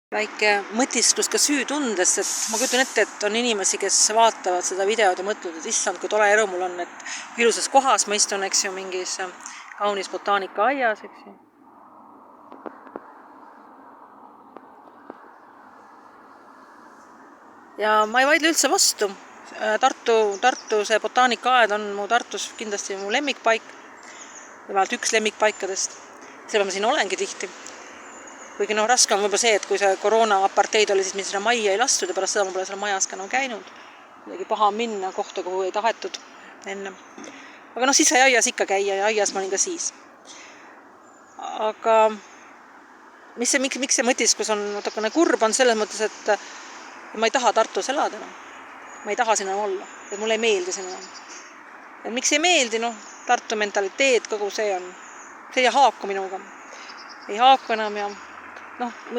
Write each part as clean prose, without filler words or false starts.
väike mõtisklus ka süütundes, et ma kujutan ette, et on inimesi, kes vaatavad seda videot ja mõtlevad, et issand, kui tore elu mul on, et ilusas kohas ma istun, eks ju, mingis kaunis botaanikaaias, eks ju. Ja ma ei vaidle üldse vastu. Tartu see botaanikaaed on mu Tartus kindlasti mu lemmikpaik, vähemalt üks lemmikpaikadest. Selle ma siin olengi tihti. Kuigi raske on võib-olla see, et kui see koroona aparteid oli, siis mind sinna majja ei lastud ja pärast seda ma pole seal majas ka käinud. Midagi paha minna kohta, kuhu ei tahetud enne. Aga siis sai aias ikka käia ja aias ma olin ka siis. Aga miks see mõtiskus on natukene kurb on selles mõttes, et ma ei taha Tartus elada enam. Ma ei taha sinna olla, et mulle ei meeldi sinna. Ja miks ei meeldi? Tartu mentaliteet, kogu see ei haaku minuga. Ei haaku enam ja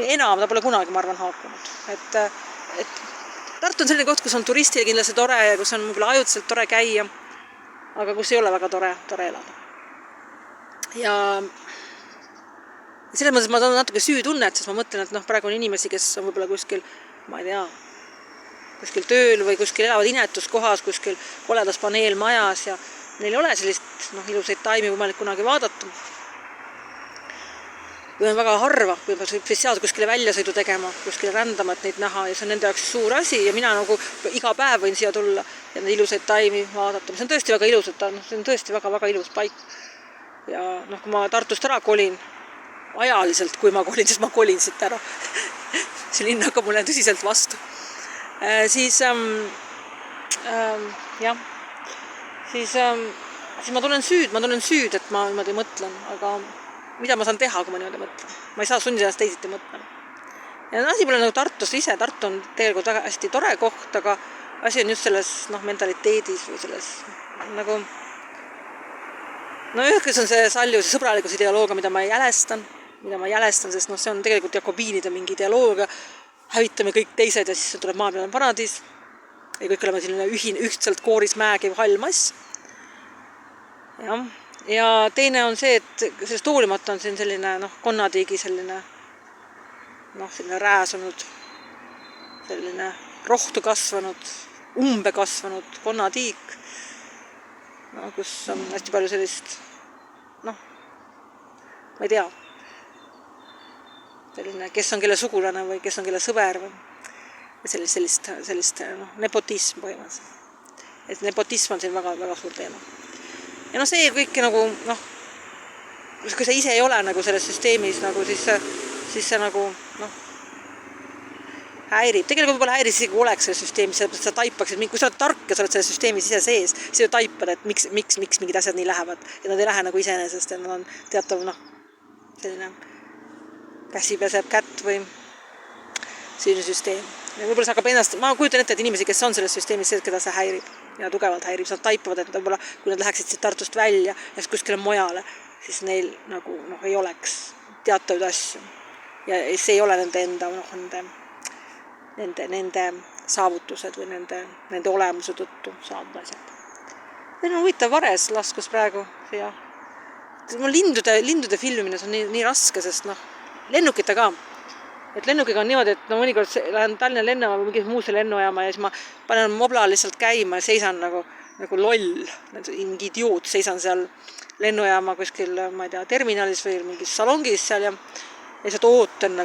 enam ta pole kunagi, ma arvan, haakunud. Et Tartu on selline koht, kus on turistile kindlasti tore ja kus on võib-olla ajutiselt tore käia, aga kus ei ole väga tore elada. Ja selles mõttes ma toon natuke süütunnet, sest ma mõtlen, et praegu on inimesi, kes on võib-olla kuskil, ma ei tea, kuskil tööl või kuskil elavad inetuskohas, kuskil koledas paneelmajas ja neil ei ole sellist ilusaid taimi võimalik kunagi vaadata. Või on väga harva, võib spetsiaalselt kuskile väljasõidu tegema, kuskile rändama, et neid näha ja see on nende jaoks suur asi ja mina iga päev võin siia tulla ja neid ilusaid taimi vaadata. See on tõesti väga ilus, see on tõesti väga ilus paik. Ja kui ma Tartust ära kolin, ajaliselt kui ma kolin, siis ma kolin siit ära. See linn hakkab mulle tõsiselt vastu. Siis ma tunnen süüd, et ma niimoodi mõtlen, aga mida ma saan teha, kui ma niimoodi mõtlen? Ma ei saa sundida ennast teisiti mõtlema. Ja asi pole Tartus ise, Tartu on tegelikult väga hästi tore koht, aga asi on just selles mentaliteedis või selles ühkes on see sallius ja sõbralikus ideoloogia, mida ma jälestan, sest see on tegelikult jakobiinide mingi ideoloogia, hävitame kõik teised ja siis tuleb maa peale paradiis ja kõik oleme selline ühtselt kooris mäegiv hall mass. Ja teine on see, et sellest hoolimata on siin selline konnatiigi selline rääsunud, selline rohtu kasvanud, umbe kasvanud konnatiik, kus on hästi palju sellist, ma ei tea, selline, kes on kelle sugulane või kes on kelle sõber või sellist nepotism põhimõtteliselt. Et nepotism on siin väga suur teema. Ja see kõik kui sa ise ei ole selles süsteemis, siis see häirib. Tegelikult võib-olla häiris isegi oleks selles süsteemis, et sa taipaksid, kui sa oled tark ja sa oled selles süsteemis ise sees, siis sa taipad, et miks mingid asjad nii lähevad. Ja nad ei lähe iseenesest, et nad on teatav selline käsi peseb kätt või selline süsteem. Ja võib-olla sa hakkab ennast, ma kujutan ette, et inimesi, kes on selles süsteemis, keda see häirib ja tugevalt häirib, nad taipavad, et võib-olla kui nad läheksid siit Tartust välja ja kuskile mujale, siis neil ei oleks teatavaid asju. Ja see ei ole nende enda, nende saavutused või nende olemuse tõttu saadud asjad. See on huvitav Vares laskus praegu siia. Lindude filmimine on nii raske, sest lennukite ka. Et lennukiga on niimoodi, et mõnikord lähen Tallinna lennujaama või mingi muusse lennujaama ja siis ma panen mobla lihtsalt käima ja seisan nagu loll, mingi idioot, seisan seal lennujaama kuskil, ma ei tea, terminalis või mingis salongis seal ja lihtsalt ootan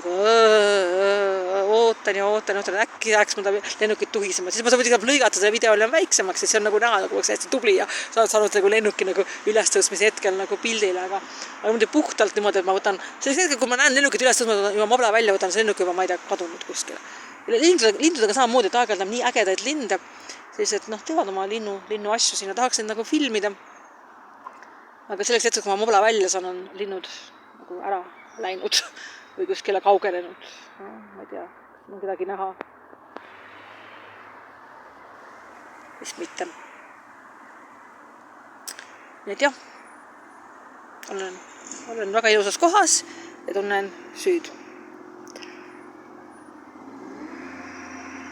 ootan, äkki jääks mõnda lennukit tuhisema. Siis ma saan muidugi lõigata selle videole väiksemaks, siis see on näha, oleks hästi tubli ja saanud lennuki ülestõusmise hetkel pildile, aga muidu puhtalt niimoodi, et ma võtan, selleks hetkel, kui ma näen lennukit ülestõusma, juba mobla välja võtan, see lennuk juba, ma ei tea, kadunud kuskile. Lindudega samamoodi, et aeg-ajalt nii ägedaid linde, sellised, teevad oma linnu asju sinna, tahaks neid filmida. Aga selleks hetkeks, kui ma mobla välja saan, on linnud ära läinud või kuskile kaugelenud. Ma ei tea, on kedagi näha. Vist mitte. Nii et jah, olen väga ilusas kohas ja tunnen süüd.